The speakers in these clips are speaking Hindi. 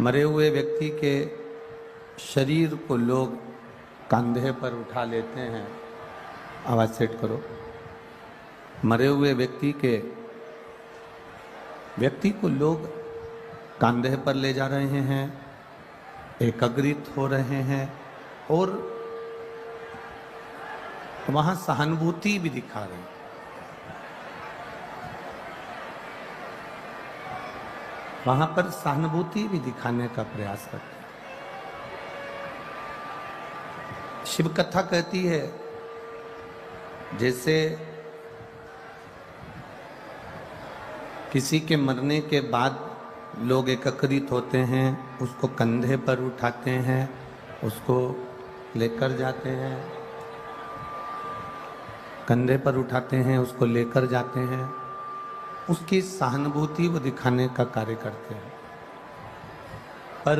मरे हुए व्यक्ति के शरीर को लोग कंधे पर उठा लेते हैं। आवाज सेट करो। मरे हुए व्यक्ति को लोग कंधे पर ले जा रहे हैं, एकत्रित हो रहे हैं और वहां सहानुभूति भी दिखा रहे हैं। वहां पर सहानुभूति भी दिखाने का प्रयास करते हैं। शिव कथा कहती है जैसे किसी के मरने के बाद लोग एकत्रित होते हैं, उसको कंधे पर उठाते हैं, उसको लेकर जाते हैं, कंधे पर उठाते हैं, उसको लेकर जाते हैं, उसकी सहानुभूति वो दिखाने का कार्य करते हैं। पर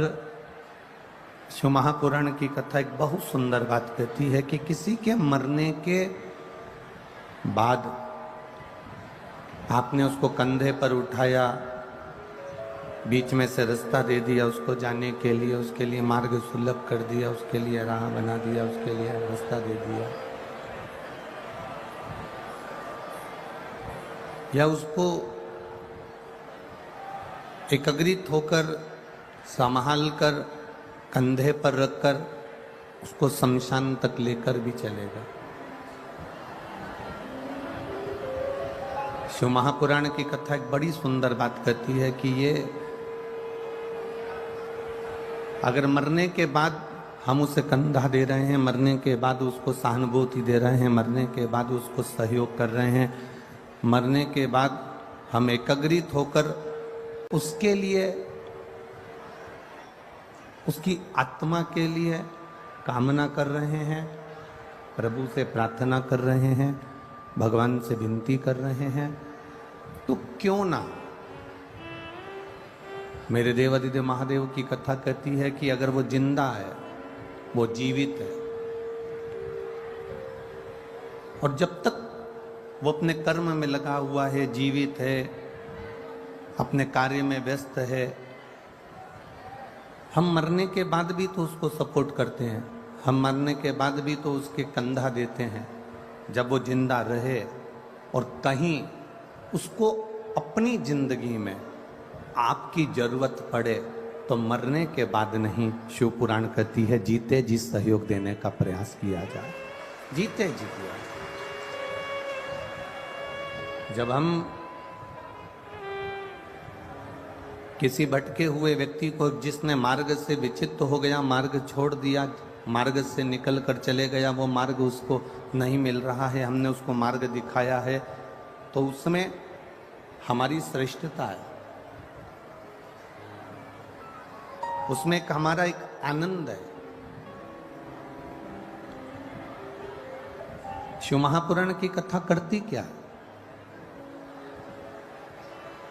शिव महापुराण की कथा एक बहुत सुंदर बात कहती है कि किसी के मरने के बाद आपने उसको कंधे पर उठाया, बीच में से रास्ता दे दिया उसको जाने के लिए, उसके लिए मार्ग सुलभ कर दिया, उसके लिए राह बना दिया, उसके लिए रास्ता दे दिया, या उसको एकत्रित होकर संभाल कर कंधे पर रखकर उसको शमशान तक लेकर भी चलेगा। शिव महापुराण की कथा एक बड़ी सुंदर बात कहती है कि ये अगर मरने के बाद हम उसे कंधा दे रहे हैं, मरने के बाद उसको सहानुभूति दे रहे हैं, मरने के बाद उसको सहयोग कर रहे हैं, मरने के बाद हम एकत्रित होकर उसके लिए, उसकी आत्मा के लिए कामना कर रहे हैं, प्रभु से प्रार्थना कर रहे हैं, भगवान से विनती कर रहे हैं, तो क्यों ना मेरे देवादिदेव महादेव की कथा कहती है कि अगर वो जिंदा है, वो जीवित है, और जब तक वो अपने कर्म में लगा हुआ है, जीवित है, अपने कार्य में व्यस्त है, हम मरने के बाद भी तो उसको सपोर्ट करते हैं, हम मरने के बाद भी तो उसके कंधा देते हैं जब वो जिंदा रहे, और कहीं उसको अपनी जिंदगी में आपकी जरूरत पड़े तो मरने के बाद नहीं, शिव पुराण कहती है जीते जी सहयोग देने का प्रयास किया जाए। जीते जी किया। जब हम किसी भटके हुए व्यक्ति को, जिसने मार्ग से विचित हो गया, मार्ग छोड़ दिया, मार्ग से निकल कर चले गया, वो मार्ग उसको नहीं मिल रहा है, हमने उसको मार्ग दिखाया है, तो उसमें हमारी श्रेष्ठता है, उसमें एक हमारा एक आनंद है। शिव महापुराण की कथा करती क्या है?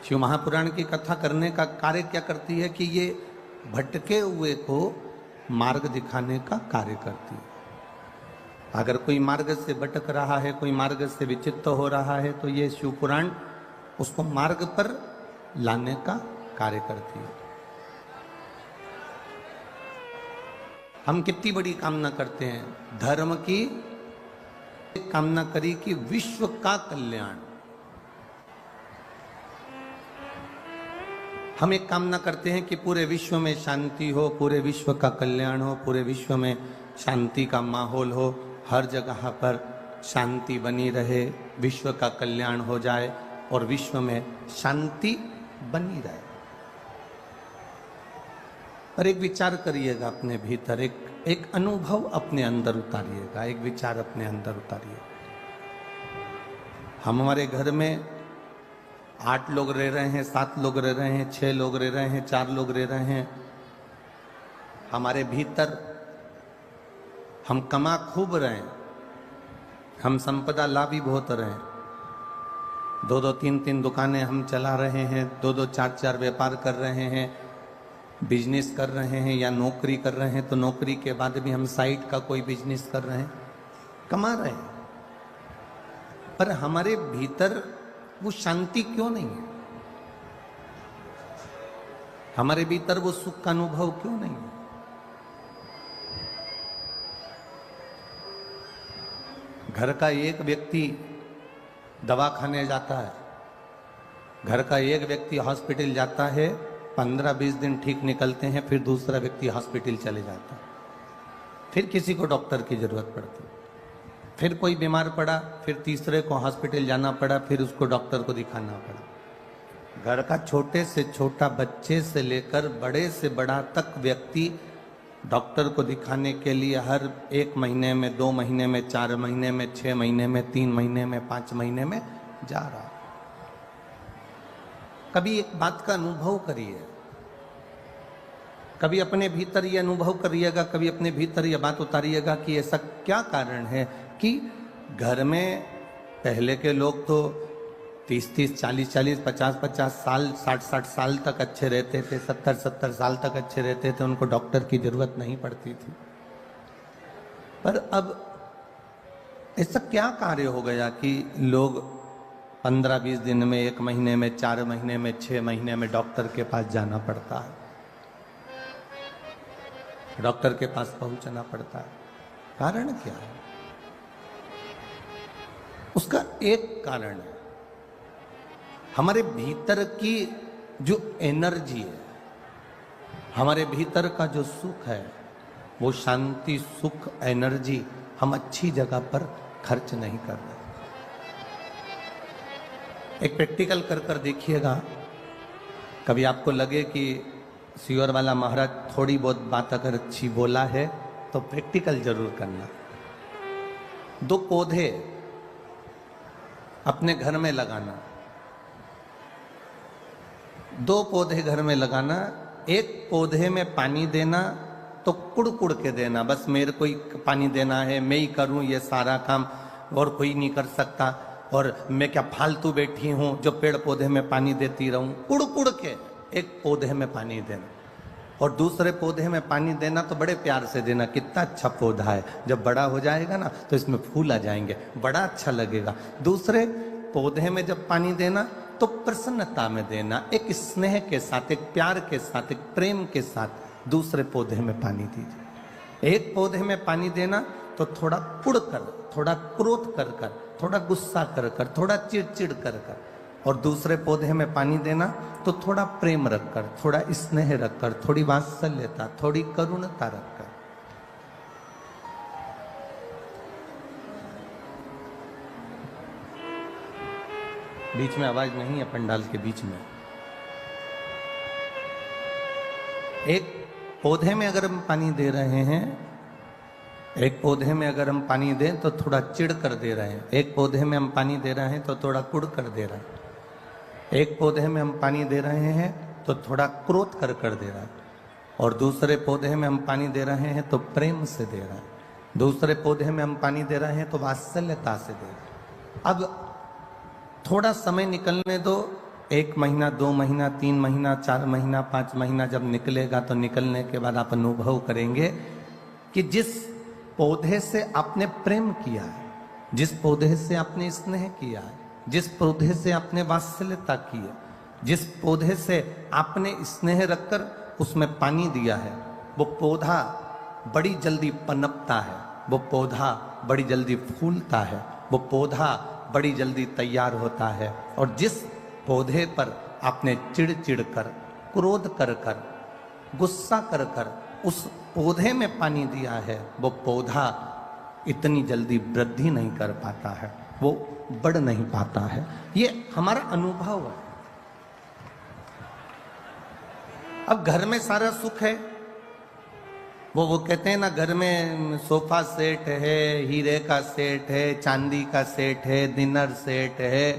शिव महापुराण की कथा करने का कार्य क्या करती है कि ये भटके हुए को मार्ग दिखाने का कार्य करती है। अगर कोई मार्ग से भटक रहा है, कोई मार्ग से विचित्र हो रहा है, तो ये शिव पुराण उसको मार्ग पर लाने का कार्य करती है। हम कितनी बड़ी कामना करते हैं, धर्म की कामना करी कि विश्व का कल्याण। हम एक कामना करते हैं कि पूरे विश्व में शांति हो, पूरे विश्व का कल्याण हो, पूरे विश्व में शांति का माहौल हो, हर जगह पर शांति बनी रहे, विश्व का कल्याण हो जाए और विश्व में शांति बनी रहे। पर एक विचार करिएगा अपने भीतर, एक अनुभव अपने अंदर उतारिएगा, एक विचार अपने अंदर उतारिएगा। हम हमारे घर में 8 लोग रह रहे हैं, 7 लोग रह रहे हैं, 6 लोग रह रहे हैं, 4 लोग रह रहे हैं, हमारे भीतर हम कमा खूब रहे हैं, हम संपदा लाभी बहुत रहे हैं, 2-2, 3-3 दुकानें हम चला रहे हैं, 2-2, 4-4 व्यापार कर रहे हैं, बिजनेस कर रहे हैं या नौकरी कर रहे हैं, तो नौकरी के बाद भी हम साइड का कोई बिजनेस कर रहे हैं, कमा रहे हैं, पर हमारे भीतर वो शांति क्यों नहीं है? हमारे भीतर वो सुख का अनुभव क्यों नहीं है? घर का एक व्यक्ति दवा खाने जाता है, घर का एक व्यक्ति हॉस्पिटल जाता है, 15-20 दिन ठीक निकलते हैं, फिर दूसरा व्यक्ति हॉस्पिटल चले जाता है, फिर किसी को डॉक्टर की जरूरत पड़ती, फिर कोई बीमार पड़ा, फिर तीसरे को हॉस्पिटल जाना पड़ा, फिर उसको डॉक्टर को दिखाना पड़ा। घर का छोटे से छोटा बच्चे से लेकर बड़े से बड़ा तक व्यक्ति डॉक्टर को दिखाने के लिए हर 1 महीने में, 2 महीने में, 4 महीने में, 6 महीने में, 3 महीने में, 5 महीने में जा रहा। कभी एक बात का अनुभव करिए, कभी अपने भीतर ये अनुभव करिएगा, कभी अपने भीतर ये बात उतारिएगा कि ऐसा क्या कारण है कि घर में पहले के लोग तो 30-30, 40-40, 50-50 साल, 60-60 साल तक अच्छे रहते थे, 70-70 साल तक अच्छे रहते थे, उनको डॉक्टर की जरूरत नहीं पड़ती थी। पर अब ऐसा क्या कार्य हो गया कि लोग 15-20 दिन में, 1 महीने में, 4 महीने में, 6 महीने में डॉक्टर के पास जाना पड़ता है, डॉक्टर के पास पहुंचना पड़ता है? कारण क्या है? उसका एक कारण है, हमारे भीतर की जो एनर्जी है, हमारे भीतर का जो सुख है, वो शांति, सुख, एनर्जी हम अच्छी जगह पर खर्च नहीं कर रहे। एक प्रैक्टिकल कर कर देखिएगा, कभी आपको लगे कि सियोर वाला महाराज थोड़ी बहुत बात अगर अच्छी बोला है तो प्रैक्टिकल जरूर करना। 2 पौधे अपने घर में लगाना, 2 पौधे घर में लगाना, एक पौधे में पानी देना तो कुड़ कुड़ के देना, बस मेरे को ही पानी देना है, मैं ही करूं ये सारा काम और कोई नहीं कर सकता, और मैं क्या फालतू बैठी हूं जो पेड़ पौधे में पानी देती रहूं। कुड़ कुड़ के एक पौधे में पानी देना, और दूसरे पौधे में पानी देना तो बड़े प्यार से देना, कितना अच्छा पौधा है, जब बड़ा हो जाएगा ना तो इसमें फूल आ जाएंगे, बड़ा अच्छा लगेगा। दूसरे पौधे में जब पानी देना तो प्रसन्नता में देना, एक स्नेह के साथ, एक प्यार के साथ, एक प्रेम के साथ दूसरे पौधे में पानी दीजिए। एक पौधे में पानी देना तो थोड़ा कुड़ कर, थोड़ा क्रोध कर कर, थोड़ा गुस्सा कर कर, थोड़ा चिड़चिड़ कर कर, और दूसरे पौधे में पानी देना तो थोड़ा प्रेम रखकर, थोड़ा स्नेह रखकर, थोड़ी वात्सल्यता, थोड़ी करुणता रखकर। बीच में आवाज नहीं है, पंडाल के बीच में। एक पौधे में अगर हम पानी दे रहे हैं, एक पौधे में अगर हम पानी दें तो थोड़ा चिढ़ कर दे रहे हैं, एक पौधे में हम पानी दे रहे हैं तो थोड़ा कुड़ कर दे रहे हैं, एक पौधे में हम पानी दे रहे हैं तो थोड़ा क्रोध कर कर दे रहा है, और दूसरे पौधे में हम पानी दे रहे हैं तो प्रेम से दे रहा है, दूसरे पौधे में हम पानी दे रहे हैं तो वात्सल्यता से दे रहे हैं। अब थोड़ा समय निकलने दो, 1 महीना, 2 महीना, 3 महीना, 4 महीना, 5 महीना जब निकलेगा तो निकलने के बाद आप अनुभव करेंगे कि जिस पौधे से आपने प्रेम किया है, जिस पौधे से आपने स्नेह किया है, जिस पौधे से आपने वात्सल्यता की है, जिस पौधे से आपने स्नेह रखकर उसमें पानी दिया है, वो पौधा बड़ी जल्दी पनपता है, वो पौधा बड़ी जल्दी फूलता है, वो पौधा बड़ी जल्दी तैयार होता है। और जिस पौधे पर आपने चिड़ चिड़ कर, क्रोध कर कर, गुस्सा कर कर उस पौधे में पानी दिया है, वो पौधा इतनी जल्दी वृद्धि नहीं कर पाता है, वो बढ़ नहीं पाता है। ये हमारा अनुभव है। अब घर में सारा सुख है, वो कहते हैं ना, घर में सोफा सेट है, हीरे का सेट है, चांदी का सेट है, डिनर सेट है,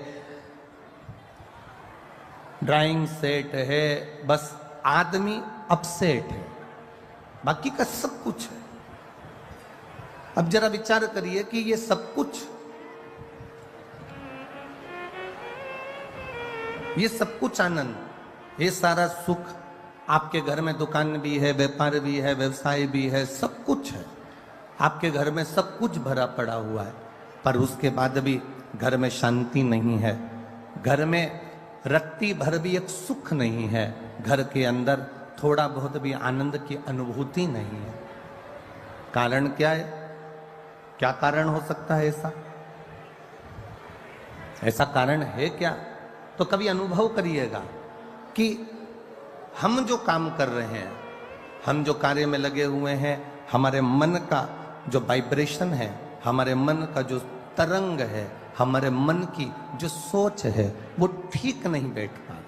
ड्राइंग सेट है, बस आदमी अपसेट है, बाकी का सब कुछ है। अब जरा विचार करिए कि ये सब कुछ, ये सब कुछ आनंद, ये सारा सुख आपके घर में, दुकान भी है, व्यापार भी है, व्यवसाय भी है, सब कुछ है, आपके घर में सब कुछ भरा पड़ा हुआ है, पर उसके बाद भी घर में शांति नहीं है, घर में रत्ती भर भी एक सुख नहीं है, घर के अंदर थोड़ा बहुत भी आनंद की अनुभूति नहीं है। कारण क्या है? क्या कारण हो सकता है ऐसा? ऐसा कारण है क्या? तो कभी अनुभव करिएगा कि हम जो काम कर रहे हैं, हम जो कार्य में लगे हुए हैं, हमारे मन का जो वाइब्रेशन है, हमारे मन का जो तरंग है, हमारे मन की जो सोच है, वो ठीक नहीं बैठ पा रही।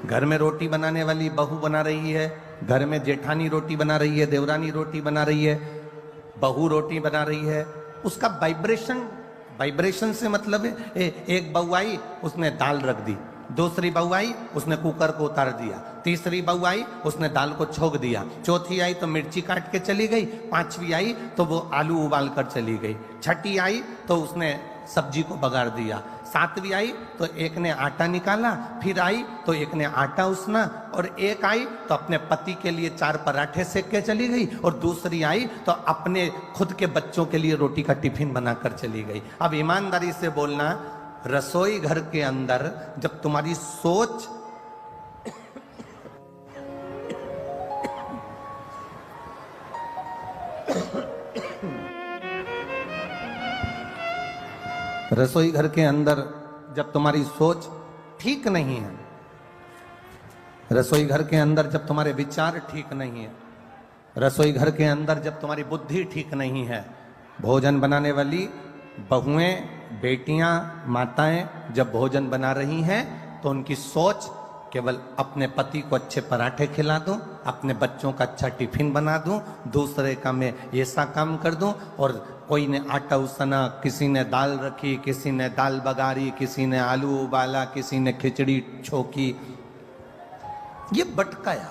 घर में रोटी बनाने वाली बहू बना रही है, घर में जेठानी रोटी बना रही है, देवरानी रोटी बना रही है, बहू रोटी बना रही है, उसका वाइब्रेशन से मतलब है एक बहू आई, उसने दाल रख दी, दूसरी बहू आई, उसने कुकर को उतार दिया, तीसरी बहू आई, उसने दाल को छोक दिया, चौथी आई तो मिर्ची काट के चली गई, पांचवी आई तो वो आलू उबाल कर चली गई, छठी आई तो उसने सब्जी को बगाड़ दिया, सातवीं आई तो एक ने आटा निकाला, फिर आई तो एक ने आटा उसना, और एक आई तो अपने पति के लिए 4 पराठे सेक के चली गई, और दूसरी आई तो अपने खुद के बच्चों के लिए रोटी का टिफिन बनाकर चली गई। अब ईमानदारी से बोलना, रसोई घर के अंदर जब तुम्हारी सोच रसोई घर के अंदर जब तुम्हारी सोच ठीक नहीं है, रसोई घर के अंदर जब तुम्हारे विचार ठीक नहीं है, रसोई घर के अंदर जब तुम्हारी बुद्धि ठीक नहीं है, भोजन बनाने वाली बहुएं, बेटियां, माताएं जब भोजन बना रही हैं तो उनकी सोच केवल अपने पति को अच्छे पराठे खिला दूं, अपने बच्चों का अच्छा टिफिन बना दूं, दूसरे का मैं ऐसा काम कर दूं, और कोई ने आटा उसना, किसी ने दाल रखी, किसी ने दाल बगारी, किसी ने आलू उबाला, किसी ने खिचड़ी छोकी, ये भटकाया।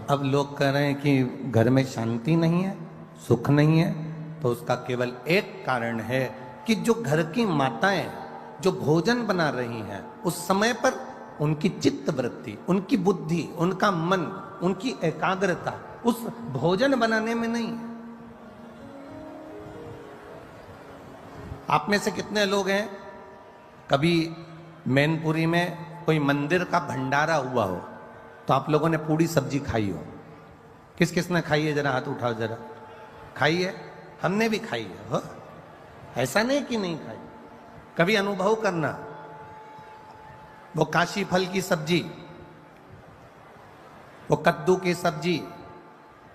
अब लोग कह रहे हैं कि घर में शांति नहीं है, सुख नहीं है, तो उसका केवल एक कारण है कि जो घर की माताएं जो भोजन बना रही हैं, उस समय पर उनकी चित्त वृत्ति, उनकी बुद्धि, उनका मन, उनकी एकाग्रता उस भोजन बनाने में नहीं है। आप में से कितने लोग हैं कभी मैनपुरी में कोई मंदिर का भंडारा हुआ हो तो आप लोगों ने पूरी सब्जी खाई हो? किस किस ने खाई है? जरा हाथ उठाओ, जरा खाई है? हमने भी खाई है हो? ऐसा नहीं कि नहीं खाई, कभी अनुभव करना। वो काशी फल की सब्जी, वो कद्दू की सब्जी,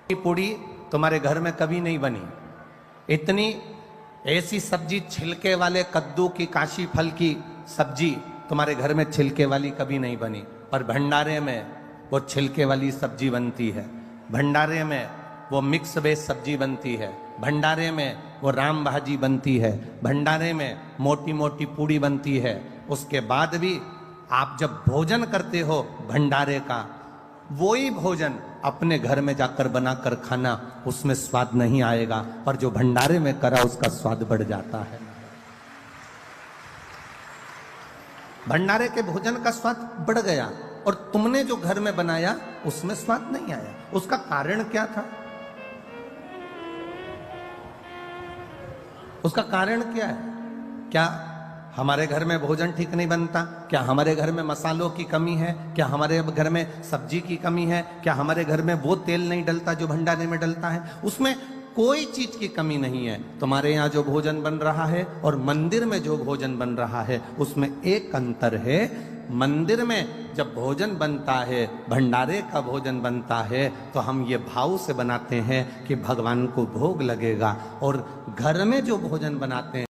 पूड़ी तुम्हारे घर में कभी नहीं बनी। इतनी ऐसी सब्जी, छिलके वाले कद्दू की, काशी फल की सब्जी तुम्हारे घर में छिलके वाली कभी नहीं बनी, पर भंडारे में वो छिलके वाली सब्जी बनती है, भंडारे में वो मिक्स वेज सब्जी बनती है, भंडारे में वो राम भाजी बनती है, भंडारे में मोटी मोटी पूड़ी बनती है। उसके बाद भी आप जब भोजन करते हो भंडारे का, वही भोजन अपने घर में जाकर बनाकर खाना, उसमें स्वाद नहीं आएगा, पर जो भंडारे में करा उसका स्वाद बढ़ जाता है। भंडारे के भोजन का स्वाद बढ़ गया और तुमने जो घर में बनाया उसमें स्वाद नहीं आया। उसका कारण क्या था? उसका कारण क्या है? क्या हमारे घर में भोजन ठीक नहीं बनता? क्या हमारे घर में मसालों की कमी है? क्या हमारे घर में सब्जी की कमी है? क्या हमारे घर में वो तेल नहीं डलता जो भंडारे में डलता है? उसमें कोई चीज की कमी नहीं है। तुम्हारे यहाँ जो भोजन बन रहा है और मंदिर में जो भोजन बन रहा है उसमें एक अंतर है। मंदिर में जब भोजन बनता है, भंडारे का भोजन बनता है, तो हम ये भाव से बनाते हैं कि भगवान को भोग लगेगा, और घर में जो भोजन बनाते हैं